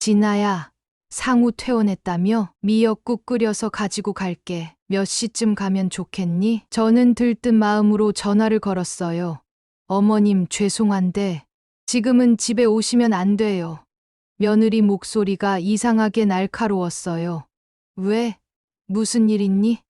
진아야, 상우 퇴원했다며? 미역국 끓여서 가지고 갈게. 몇 시쯤 가면 좋겠니? 저는 들뜬 마음으로 전화를 걸었어요. 어머님, 죄송한데 지금은 집에 오시면 안 돼요. 며느리 목소리가 이상하게 날카로웠어요. 왜? 무슨 일 있니?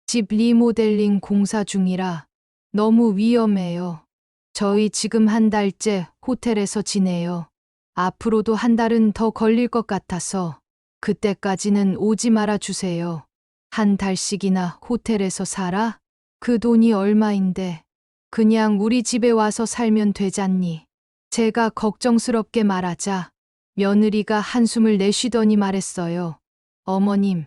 집 리모델링 공사 중이라 너무 위험해요. 저희 지금 한 달째 호텔에서 지내요. 앞으로도 한 달은 더 걸릴 것 같아서 그때까지는 오지 말아 주세요. 한 달씩이나 호텔에서 살아? 그 돈이 얼마인데 그냥 우리 집에 와서 살면 되잖니. 제가 걱정스럽게 말하자 며느리가 한숨을 내쉬더니 말했어요. 어머님,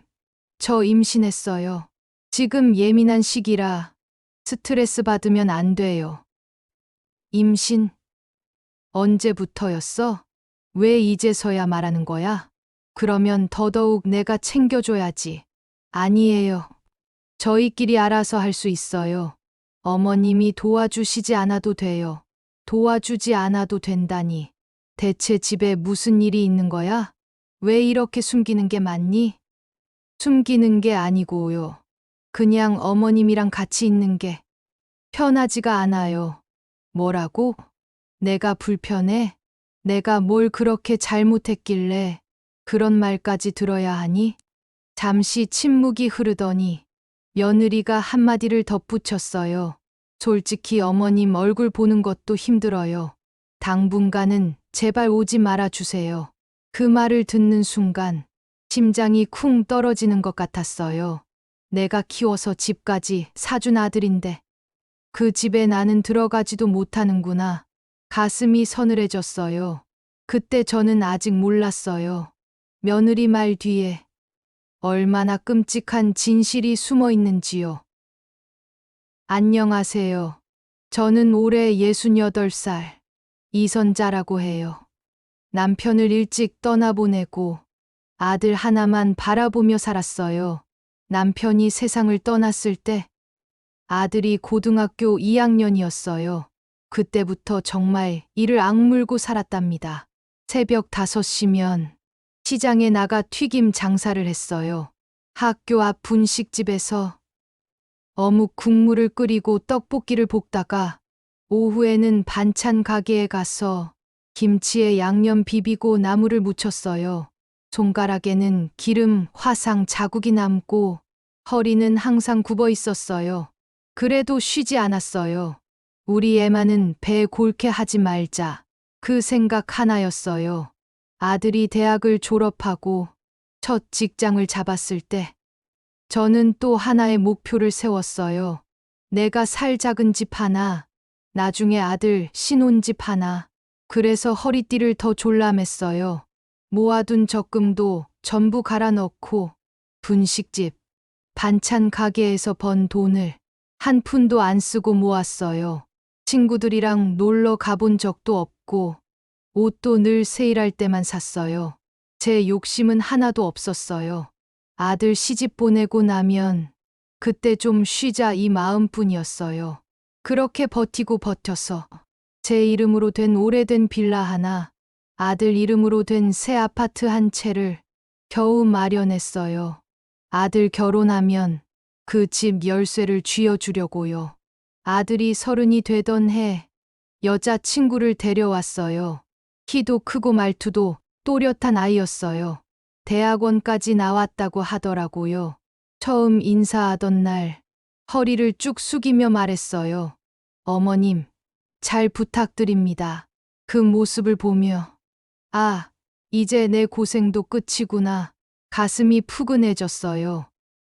저 임신했어요. 지금 예민한 시기라 스트레스 받으면 안 돼요. 임신? 언제부터였어? 왜 이제서야 말하는 거야? 그러면 더더욱 내가 챙겨줘야지. 아니에요. 저희끼리 알아서 할 수 있어요. 어머님이 도와주시지 않아도 돼요. 도와주지 않아도 된다니. 대체 집에 무슨 일이 있는 거야? 왜 이렇게 숨기는 게 맞니? 숨기는 게 아니고요. 그냥 어머님이랑 같이 있는 게 편하지가 않아요. 뭐라고? 내가 불편해? 내가 뭘 그렇게 잘못했길래 그런 말까지 들어야 하니? 잠시 침묵이 흐르더니 며느리가 한마디를 덧붙였어요. 솔직히 어머님 얼굴 보는 것도 힘들어요. 당분간은 제발 오지 말아 주세요. 그 말을 듣는 순간 심장이 쿵 떨어지는 것 같았어요. 내가 키워서 집까지 사준 아들인데 그 집에 나는 들어가지도 못하는구나. 가슴이 서늘해졌어요. 그때 저는 아직 몰랐어요. 며느리 말 뒤에 얼마나 끔찍한 진실이 숨어 있는지요. 안녕하세요. 저는 올해 68살 이선자라고 해요. 남편을 일찍 떠나보내고 아들 하나만 바라보며 살았어요. 남편이 세상을 떠났을 때 아들이 고등학교 2학년이었어요. 그때부터 정말 이를 악물고 살았답니다. 새벽 5시면 시장에 나가 튀김 장사를 했어요. 학교 앞 분식집에서 어묵 국물을 끓이고 떡볶이를 볶다가 오후에는 반찬 가게에 가서 김치에 양념 비비고 나물을 무쳤어요. 손가락에는 기름, 화상 자국이 남고 허리는 항상 굽어 있었어요. 그래도 쉬지 않았어요. 우리 애만은 배 골케 하지 말자. 그 생각 하나였어요. 아들이 대학을 졸업하고 첫 직장을 잡았을 때 저는 또 하나의 목표를 세웠어요. 내가 살 작은 집 하나, 나중에 아들 신혼집 하나. 그래서 허리띠를 더 졸라맸어요. 모아둔 적금도 전부 갈아 넣고 분식집, 반찬 가게에서 번 돈을 한 푼도 안 쓰고 모았어요. 친구들이랑 놀러 가본 적도 없고 옷도 늘 세일할 때만 샀어요. 제 욕심은 하나도 없었어요. 아들 시집 보내고 나면 그때 좀 쉬자 이 마음뿐이었어요. 그렇게 버티고 버텨서 제 이름으로 된 오래된 빌라 하나, 아들 이름으로 된 새 아파트 한 채를 겨우 마련했어요. 아들 결혼하면 그 집 열쇠를 쥐어주려고요. 아들이 30이 되던 해 여자친구를 데려왔어요. 키도 크고 말투도 또렷한 아이였어요. 대학원까지 나왔다고 하더라고요. 처음 인사하던 날 허리를 쭉 숙이며 말했어요. 어머님, 잘 부탁드립니다. 그 모습을 보며 아, 이제 내 고생도 끝이구나. 가슴이 푸근해졌어요.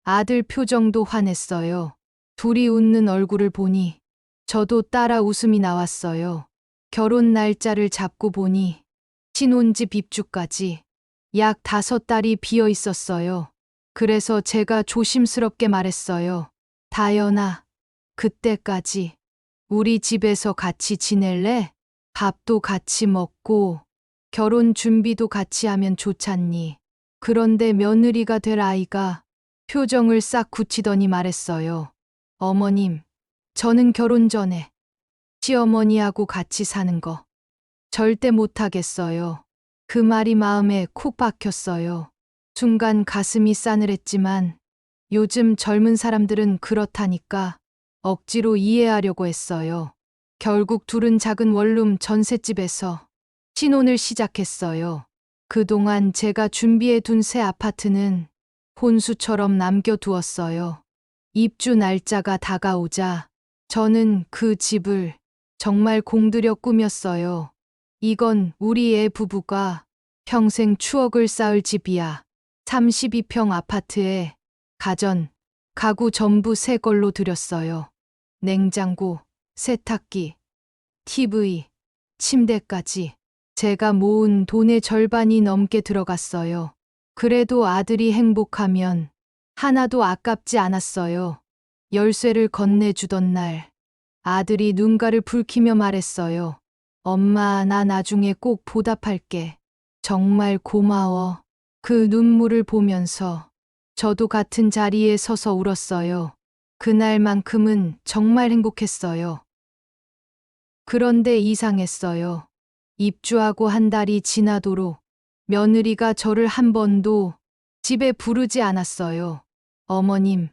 아들 표정도 환했어요. 둘이 웃는 얼굴을 보니 저도 따라 웃음이 나왔어요. 결혼 날짜를 잡고 보니 신혼집 입주까지 약 5달이 비어 있었어요. 그래서 제가 조심스럽게 말했어요. 다연아, 그때까지 우리 집에서 같이 지낼래? 밥도 같이 먹고 결혼 준비도 같이 하면 좋잖니. 그런데 며느리가 될 아이가 표정을 싹 굳히더니 말했어요. 어머님, 저는 결혼 전에 시어머니하고 같이 사는 거 절대 못하겠어요. 그 말이 마음에 콕 박혔어요. 순간 가슴이 싸늘했지만 요즘 젊은 사람들은 그렇다니까 억지로 이해하려고 했어요. 결국 둘은 작은 원룸 전셋집에서 신혼을 시작했어요. 그동안 제가 준비해 둔 새 아파트는 혼수처럼 남겨두었어요. 입주 날짜가 다가오자 저는 그 집을 정말 공들여 꾸몄어요. 이건 우리 애 부부가 평생 추억을 쌓을 집이야. 32평 아파트에 가전, 가구 전부 새 걸로 들였어요. 냉장고, 세탁기, TV, 침대까지. 제가 모은 돈의 절반이 넘게 들어갔어요. 그래도 아들이 행복하면 하나도 아깝지 않았어요. 열쇠를 건네주던 날, 아들이 눈가를 붉히며 말했어요. 엄마, 나 나중에 꼭 보답할게. 정말 고마워. 그 눈물을 보면서 저도 같은 자리에 서서 울었어요. 그날만큼은 정말 행복했어요. 그런데 이상했어요. 입주하고 한 달이 지나도록 며느리가 저를 한 번도 집에 부르지 않았어요. 어머님,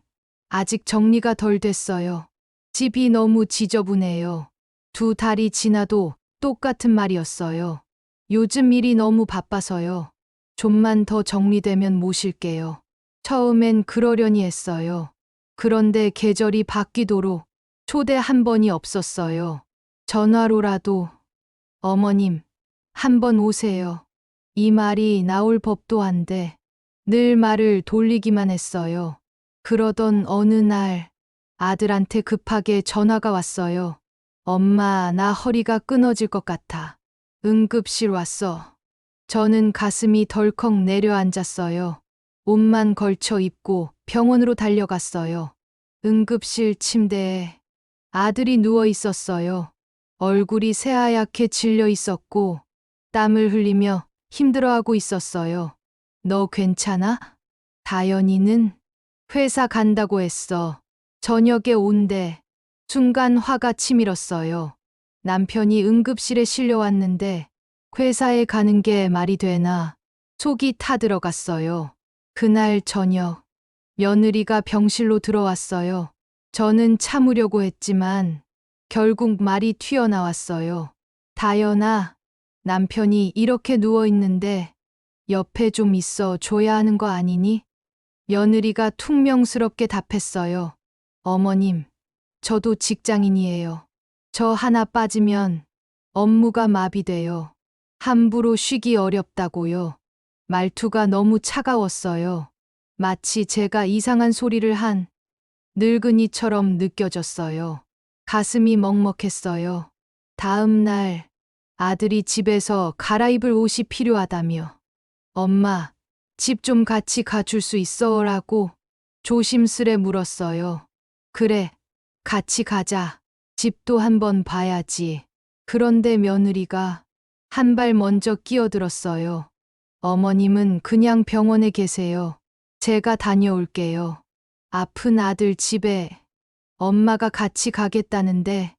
아직 정리가 덜 됐어요. 집이 너무 지저분해요. 2달이 지나도 똑같은 말이었어요. 요즘 일이 너무 바빠서요. 좀만 더 정리되면 모실게요. 처음엔 그러려니 했어요. 그런데 계절이 바뀌도록 초대 한 번이 없었어요. 전화로라도 어머님, 한번 오세요. 이 말이 나올 법도 한데 늘 말을 돌리기만 했어요. 그러던 어느 날 아들한테 급하게 전화가 왔어요. 엄마, 나 허리가 끊어질 것 같아. 응급실 왔어. 저는 가슴이 덜컥 내려앉았어요. 옷만 걸쳐 입고 병원으로 달려갔어요. 응급실 침대에 아들이 누워 있었어요. 얼굴이 새하얗게 질려 있었고 땀을 흘리며 힘들어하고 있었어요. 너 괜찮아? 다연이는 회사 간다고 했어. 저녁에 온대. 순간 화가 치밀었어요. 남편이 응급실에 실려왔는데 회사에 가는 게 말이 되나 속이 타들어갔어요. 그날 저녁 며느리가 병실로 들어왔어요. 저는 참으려고 했지만 결국 말이 튀어나왔어요. 다연아, 남편이 이렇게 누워있는데 옆에 좀 있어 줘야 하는 거 아니니? 며느리가 퉁명스럽게 답했어요. 어머님, 저도 직장인이에요. 저 하나 빠지면 업무가 마비돼요. 함부로 쉬기 어렵다고요. 말투가 너무 차가웠어요. 마치 제가 이상한 소리를 한 늙은이처럼 느껴졌어요. 가슴이 먹먹했어요. 다음 날 아들이 집에서 갈아입을 옷이 필요하다며 엄마, 집 좀 같이 가줄 수 있어? 라고 조심스레 물었어요. 그래, 같이 가자. 집도 한번 봐야지. 그런데 며느리가 한 발 먼저 끼어들었어요. 어머님은 그냥 병원에 계세요. 제가 다녀올게요. 아픈 아들 집에 엄마가 같이 가겠다는데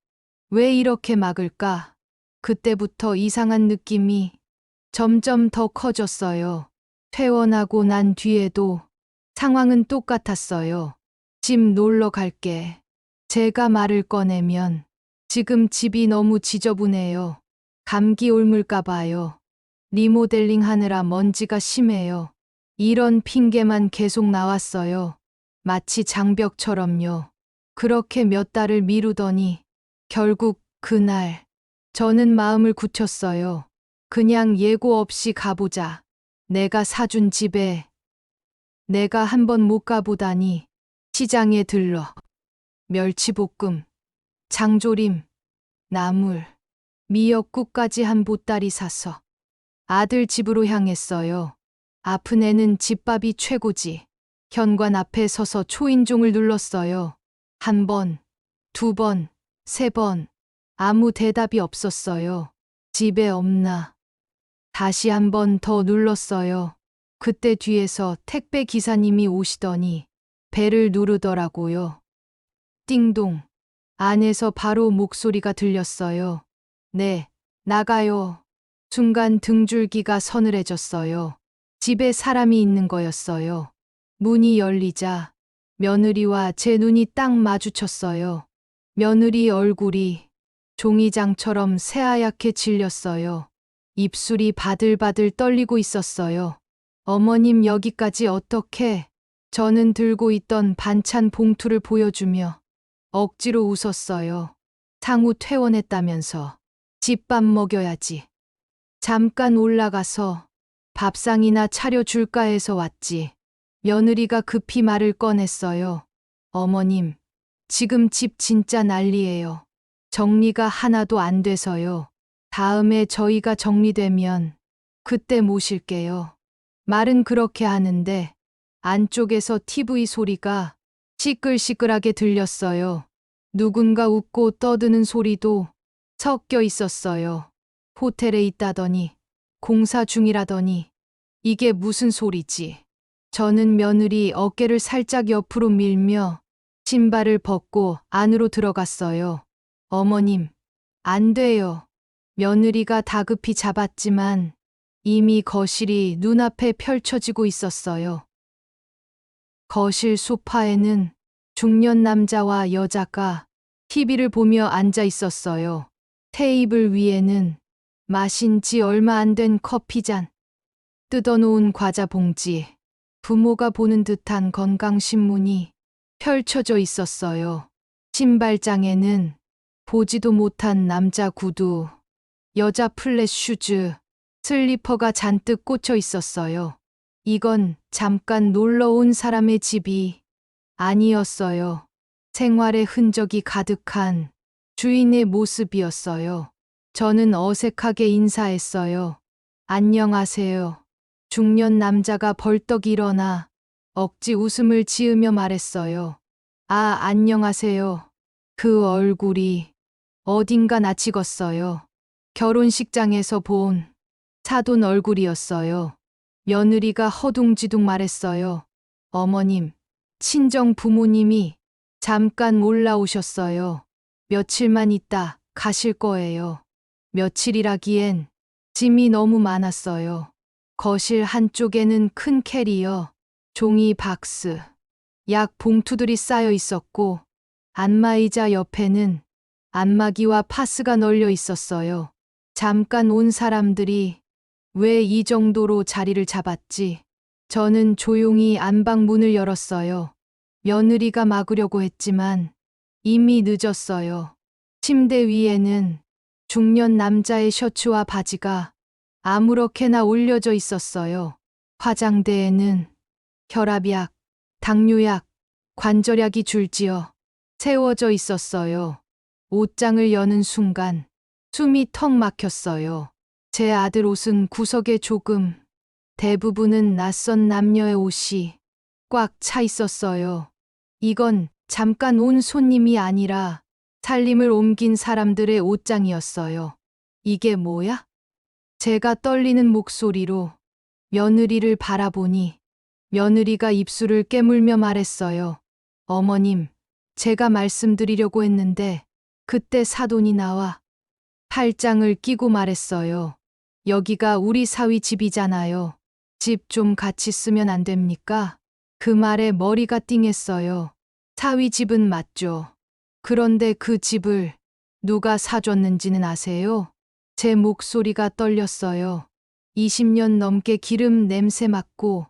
왜 이렇게 막을까? 그때부터 이상한 느낌이 점점 더 커졌어요. 퇴원하고 난 뒤에도 상황은 똑같았어요. 집 놀러 갈게. 제가 말을 꺼내면 지금 집이 너무 지저분해요. 감기 옮을까 봐요. 리모델링 하느라 먼지가 심해요. 이런 핑계만 계속 나왔어요. 마치 장벽처럼요. 그렇게 몇 달을 미루더니 결국 그날 저는 마음을 굳혔어요. 그냥 예고 없이 가보자. 내가 사준 집에 내가 한번 못 가보다니. 시장에 들러 멸치볶음, 장조림, 나물, 미역국까지 한 보따리 사서 아들 집으로 향했어요. 아픈 애는 집밥이 최고지. 현관 앞에 서서 초인종을 눌렀어요. 1번, 2번, 3번. 아무 대답이 없었어요. 집에 없나? 다시 1번 더 눌렀어요. 그때 뒤에서 택배 기사님이 오시더니 벨을 누르더라고요. 띵동. 안에서 바로 목소리가 들렸어요. 네, 나가요. 순간 등줄기가 서늘해졌어요. 집에 사람이 있는 거였어요. 문이 열리자 며느리와 제 눈이 딱 마주쳤어요. 며느리 얼굴이 종이장처럼 새하얗게 질렸어요. 입술이 바들바들 떨리고 있었어요. 어머님 여기까지 어떻게? 저는 들고 있던 반찬 봉투를 보여주며 억지로 웃었어요. 상우 퇴원했다면서 집밥 먹여야지. 잠깐 올라가서 밥상이나 차려줄까 해서 왔지. 며느리가 급히 말을 꺼냈어요. 어머님, 지금 집 진짜 난리예요. 정리가 하나도 안 돼서요. 다음에 저희가 정리되면 그때 모실게요. 말은 그렇게 하는데 안쪽에서 TV 소리가 시끌시끌하게 들렸어요. 누군가 웃고 떠드는 소리도 섞여 있었어요. 호텔에 있다더니 공사 중이라더니 이게 무슨 소리지? 저는 며느리 어깨를 살짝 옆으로 밀며 신발을 벗고 안으로 들어갔어요. 어머님, 안 돼요. 며느리가 다급히 잡았지만 이미 거실이 눈앞에 펼쳐지고 있었어요. 거실 소파에는 중년 남자와 여자가 TV를 보며 앉아 있었어요. 테이블 위에는 마신 지 얼마 안 된 커피잔, 뜯어놓은 과자 봉지, 부모가 보는 듯한 건강신문이 펼쳐져 있었어요. 신발장에는 보지도 못한 남자 구두, 여자 플랫 슈즈, 슬리퍼가 잔뜩 꽂혀 있었어요. 이건 잠깐 놀러 온 사람의 집이 아니었어요. 생활의 흔적이 가득한 주인의 모습이었어요. 저는 어색하게 인사했어요. 안녕하세요. 중년 남자가 벌떡 일어나 억지 웃음을 지으며 말했어요. 아, 안녕하세요. 그 얼굴이 어딘가 낯익었어요. 결혼식장에서 본 사돈 얼굴이었어요. 며느리가 허둥지둥 말했어요. 어머님, 친정 부모님이 잠깐 올라오셨어요. 며칠만 있다 가실 거예요. 며칠이라기엔 짐이 너무 많았어요. 거실 한쪽에는 큰 캐리어, 종이 박스, 약 봉투들이 쌓여 있었고 안마의자 옆에는 안마기와 파스가 널려 있었어요. 잠깐 온 사람들이 왜 이 정도로 자리를 잡았지? 저는 조용히 안방 문을 열었어요. 며느리가 막으려고 했지만 이미 늦었어요. 침대 위에는 중년 남자의 셔츠와 바지가 아무렇게나 올려져 있었어요. 화장대에는 혈압약, 당뇨약, 관절약이 줄지어 세워져 있었어요. 옷장을 여는 순간 숨이 턱 막혔어요. 제 아들 옷은 구석에 조금, 대부분은 낯선 남녀의 옷이 꽉 차 있었어요. 이건 잠깐 온 손님이 아니라 살림을 옮긴 사람들의 옷장이었어요. 이게 뭐야? 제가 떨리는 목소리로 며느리를 바라보니 며느리가 입술을 깨물며 말했어요. 어머님, 제가 말씀드리려고 했는데 그때 사돈이 나와 팔짱을 끼고 말했어요. 여기가 우리 사위 집이잖아요. 집 좀 같이 쓰면 안 됩니까? 그 말에 머리가 띵했어요. 사위 집은 맞죠. 그런데 그 집을 누가 사줬는지는 아세요? 제 목소리가 떨렸어요. 20년 넘게 기름 냄새 맡고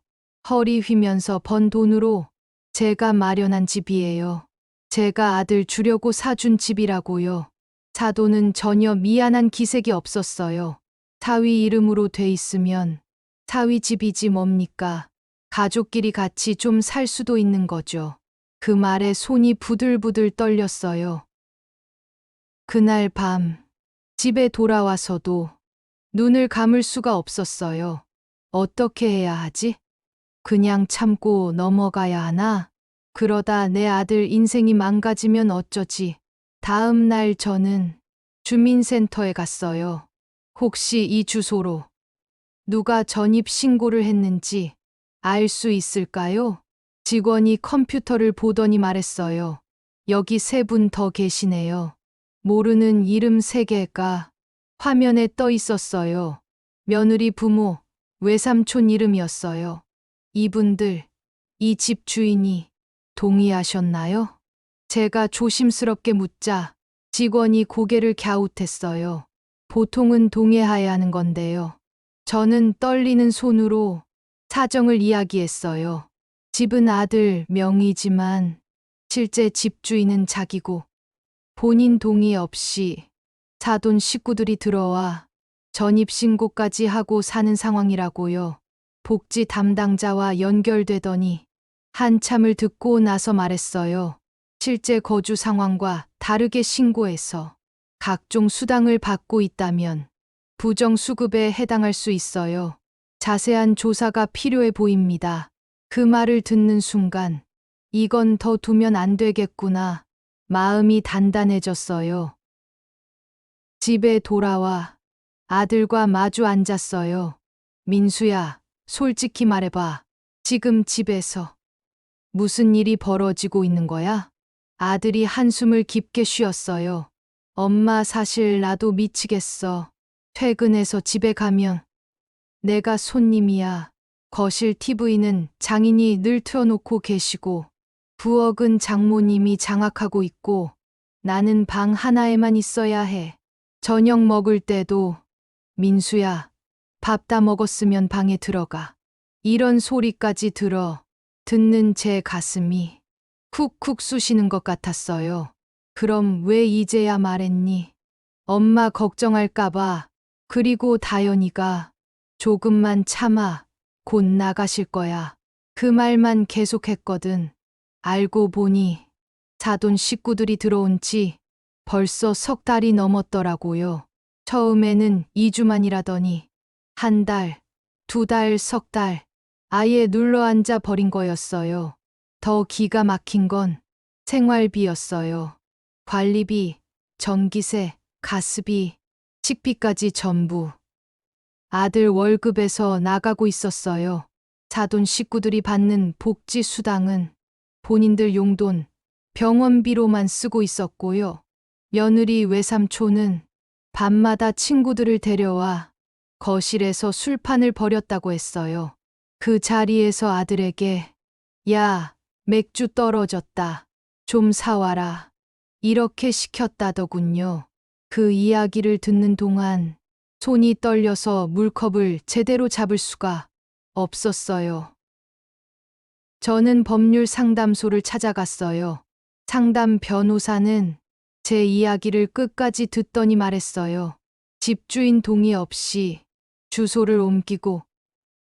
허리 휘면서 번 돈으로 제가 마련한 집이에요. 제가 아들 주려고 사준 집이라고요. 사돈은 전혀 미안한 기색이 없었어요. 사위 이름으로 돼 있으면 사위 집이지 뭡니까? 가족끼리 같이 좀 살 수도 있는 거죠. 그 말에 손이 부들부들 떨렸어요. 그날 밤 집에 돌아와서도 눈을 감을 수가 없었어요. 어떻게 해야 하지? 그냥 참고 넘어가야 하나? 그러다 내 아들 인생이 망가지면 어쩌지? 다음 날 저는 주민센터에 갔어요. 혹시 이 주소로 누가 전입 신고를 했는지 알 수 있을까요? 직원이 컴퓨터를 보더니 말했어요. 여기 3분 더 계시네요. 모르는 이름 3개가 화면에 떠 있었어요. 며느리 부모, 외삼촌 이름이었어요. 이분들, 이 집 주인이 동의하셨나요? 제가 조심스럽게 묻자 직원이 고개를 갸웃했어요. 보통은 동의해야 하는 건데요. 저는 떨리는 손으로 사정을 이야기했어요. 집은 아들 명의지만 실제 집주인은 자기고 본인 동의 없이 사돈 식구들이 들어와 전입신고까지 하고 사는 상황이라고요. 복지 담당자와 연결되더니 한참을 듣고 나서 말했어요. 실제 거주 상황과 다르게 신고해서 각종 수당을 받고 있다면 부정수급에 해당할 수 있어요. 자세한 조사가 필요해 보입니다. 그 말을 듣는 순간 이건 더 두면 안 되겠구나. 마음이 단단해졌어요. 집에 돌아와 아들과 마주 앉았어요. 민수야, 솔직히 말해봐. 지금 집에서 무슨 일이 벌어지고 있는 거야? 아들이 한숨을 깊게 쉬었어요. 엄마, 사실 나도 미치겠어. 퇴근해서 집에 가면 내가 손님이야. 거실 TV는 장인이 늘 틀어놓고 계시고 부엌은 장모님이 장악하고 있고 나는 방 하나에만 있어야 해. 저녁 먹을 때도 민수야, 밥 다 먹었으면 방에 들어가. 이런 소리까지 들어 듣는 제 가슴이 쿡쿡 쑤시는 것 같았어요. 그럼 왜 이제야 말했니? 엄마 걱정할까봐. 그리고 다연이가 조금만 참아. 곧 나가실 거야. 그 말만 계속했거든. 알고 보니 사돈 식구들이 들어온 지 벌써 석 달이 넘었더라고요. 처음에는 2주만이라더니 한 달, 두 달, 석 달 아예 눌러앉아 버린 거였어요. 더 기가 막힌 건 생활비였어요. 관리비, 전기세, 가스비, 식비까지 전부 아들 월급에서 나가고 있었어요. 사돈 식구들이 받는 복지 수당은 본인들 용돈, 병원비로만 쓰고 있었고요. 며느리 외삼촌은 밤마다 친구들을 데려와 거실에서 술판을 벌였다고 했어요. 그 자리에서 아들에게 야, 맥주 떨어졌다. 좀 사와라. 이렇게 시켰다더군요. 그 이야기를 듣는 동안 손이 떨려서 물컵을 제대로 잡을 수가 없었어요. 저는 법률 상담소를 찾아갔어요. 상담 변호사는 제 이야기를 끝까지 듣더니 말했어요. 집주인 동의 없이 주소를 옮기고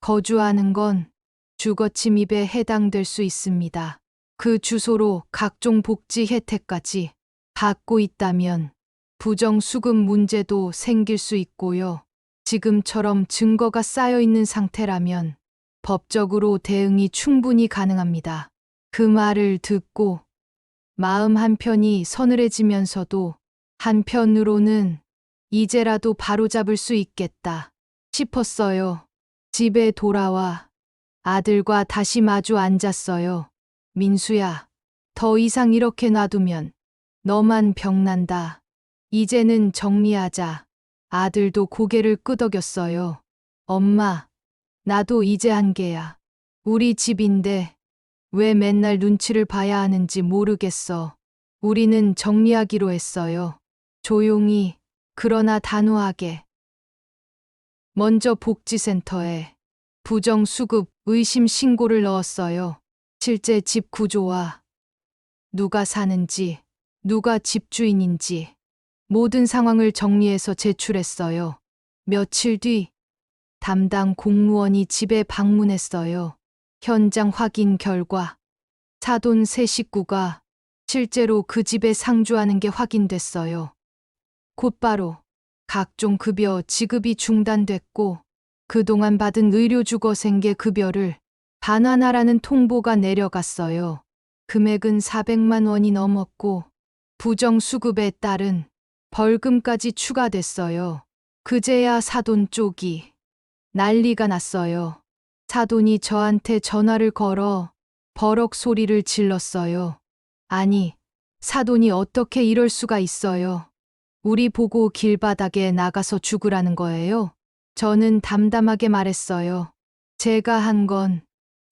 거주하는 건 주거 침입에 해당될 수 있습니다. 그 주소로 각종 복지 혜택까지 받고 있다면 부정수급 문제도 생길 수 있고요. 지금처럼 증거가 쌓여 있는 상태라면 법적으로 대응이 충분히 가능합니다. 그 말을 듣고 마음 한편이 서늘해지면서도 한편으로는 이제라도 바로잡을 수 있겠다 싶었어요. 집에 돌아와 아들과 다시 마주 앉았어요. 민수야, 더 이상 이렇게 놔두면 너만 병난다. 이제는 정리하자. 아들도 고개를 끄덕였어요. 엄마, 나도 이제 한계야. 우리 집인데 왜 맨날 눈치를 봐야 하는지 모르겠어. 우리는 정리하기로 했어요. 조용히, 그러나 단호하게. 먼저 복지센터에 부정수급 의심 신고를 넣었어요. 실제 집 구조와 누가 사는지, 누가 집주인인지 모든 상황을 정리해서 제출했어요. 며칠 뒤 담당 공무원이 집에 방문했어요. 현장 확인 결과 사돈 세 식구가 실제로 그 집에 상주하는 게 확인됐어요. 곧바로 각종 급여 지급이 중단됐고 그동안 받은 의료주거생계 급여를 반환하라는 통보가 내려갔어요. 금액은 400만 원이 넘었고 부정수급에 따른 벌금까지 추가됐어요. 그제야 사돈 쪽이 난리가 났어요. 사돈이 저한테 전화를 걸어 버럭 소리를 질렀어요. 아니, 사돈이 어떻게 이럴 수가 있어요. 우리 보고 길바닥에 나가서 죽으라는 거예요? 저는 담담하게 말했어요. 제가 한 건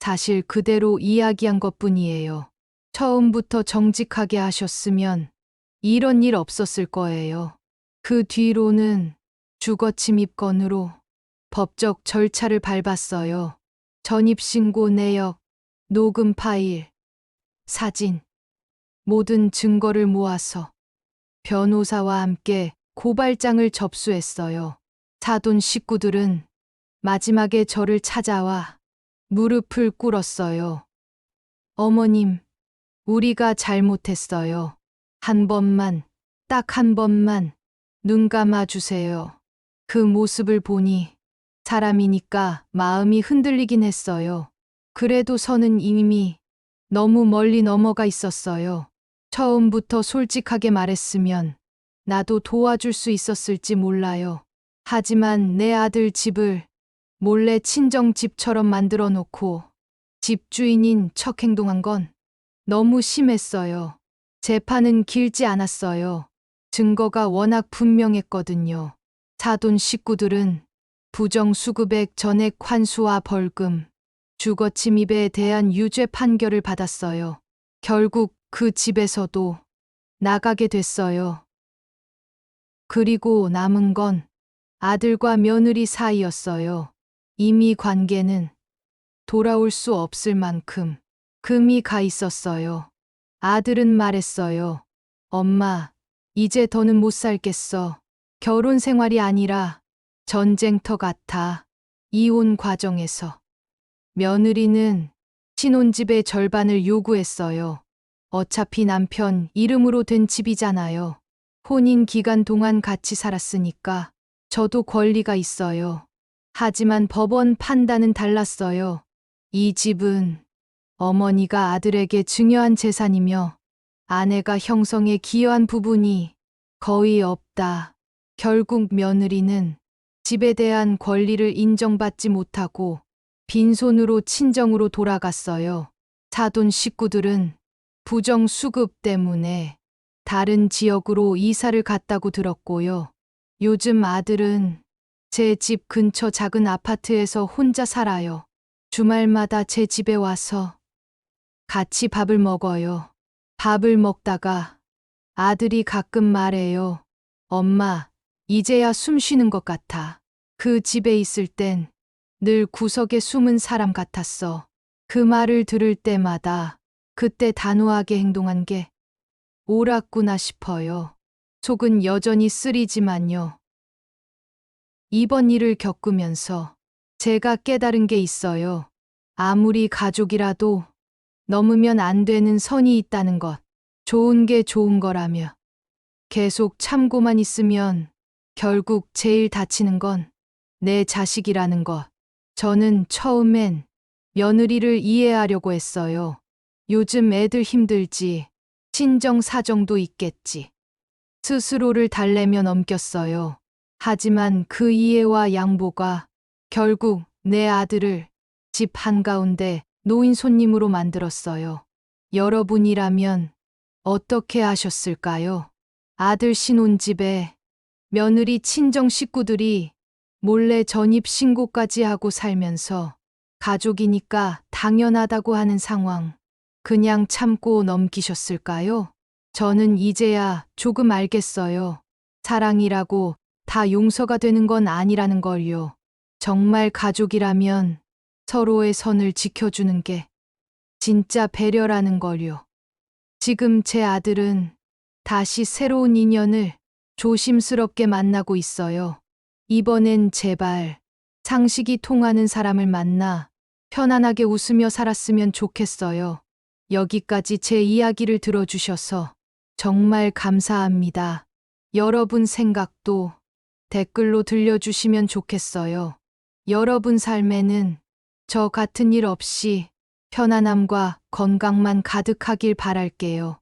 사실 그대로 이야기한 것뿐이에요. 처음부터 정직하게 하셨으면 이런 일 없었을 거예요. 그 뒤로는 주거 침입건으로 법적 절차를 밟았어요. 전입신고 내역, 녹음 파일, 사진, 모든 증거를 모아서 변호사와 함께 고발장을 접수했어요. 사돈 식구들은 마지막에 저를 찾아와 무릎을 꿇었어요. 어머님, 우리가 잘못했어요. 한 번만, 딱 한 번만 눈 감아 주세요. 그 모습을 보니 사람이니까 마음이 흔들리긴 했어요. 그래도 선은 이미 너무 멀리 넘어가 있었어요. 처음부터 솔직하게 말했으면 나도 도와줄 수 있었을지 몰라요. 하지만 내 아들 집을 몰래 친정 집처럼 만들어 놓고 집주인인 척 행동한 건 너무 심했어요. 재판은 길지 않았어요. 증거가 워낙 분명했거든요. 사돈 식구들은 부정수급액 전액 환수와 벌금, 주거 침입에 대한 유죄 판결을 받았어요. 결국 그 집에서도 나가게 됐어요. 그리고 남은 건 아들과 며느리 사이였어요. 이미 관계는 돌아올 수 없을 만큼 금이 가 있었어요. 아들은 말했어요. 엄마, 이제 더는 못 살겠어. 결혼 생활이 아니라 전쟁터 같아. 이혼 과정에서. 며느리는 신혼집의 절반을 요구했어요. 어차피 남편 이름으로 된 집이잖아요. 혼인 기간 동안 같이 살았으니까 저도 권리가 있어요. 하지만 법원 판단은 달랐어요. 이 집은 어머니가 아들에게 증여한 재산이며 아내가 형성에 기여한 부분이 거의 없다. 결국 며느리는 집에 대한 권리를 인정받지 못하고 빈손으로 친정으로 돌아갔어요. 사돈 식구들은 부정수급 때문에 다른 지역으로 이사를 갔다고 들었고요. 요즘 아들은 제 집 근처 작은 아파트에서 혼자 살아요. 주말마다 제 집에 와서 같이 밥을 먹어요. 밥을 먹다가 아들이 가끔 말해요. 엄마, 이제야 숨 쉬는 것 같아. 그 집에 있을 땐 늘 구석에 숨은 사람 같았어. 그 말을 들을 때마다 그때 단호하게 행동한 게 옳았구나 싶어요. 속은 여전히 쓰리지만요. 이번 일을 겪으면서 제가 깨달은 게 있어요. 아무리 가족이라도 넘으면 안 되는 선이 있다는 것. 좋은 게 좋은 거라며 계속 참고만 있으면 결국 제일 다치는 건 내 자식이라는 것. 저는 처음엔 며느리를 이해하려고 했어요. 요즘 애들 힘들지. 친정 사정도 있겠지. 스스로를 달래며 넘겼어요. 하지만 그 이해와 양보가 결국 내 아들을 집 한가운데 노인 손님으로 만들었어요. 여러분이라면 어떻게 하셨을까요? 아들 신혼집에 며느리 친정 식구들이 몰래 전입 신고까지 하고 살면서 가족이니까 당연하다고 하는 상황, 그냥 참고 넘기셨을까요? 저는 이제야 조금 알겠어요. 사랑이라고 다 용서가 되는 건 아니라는 걸요. 정말 가족이라면 서로의 선을 지켜주는 게 진짜 배려라는 걸요. 지금 제 아들은 다시 새로운 인연을 조심스럽게 만나고 있어요. 이번엔 제발 상식이 통하는 사람을 만나 편안하게 웃으며 살았으면 좋겠어요. 여기까지 제 이야기를 들어주셔서 정말 감사합니다. 여러분 생각도 댓글로 들려주시면 좋겠어요. 여러분 삶에는 저 같은 일 없이 편안함과 건강만 가득하길 바랄게요.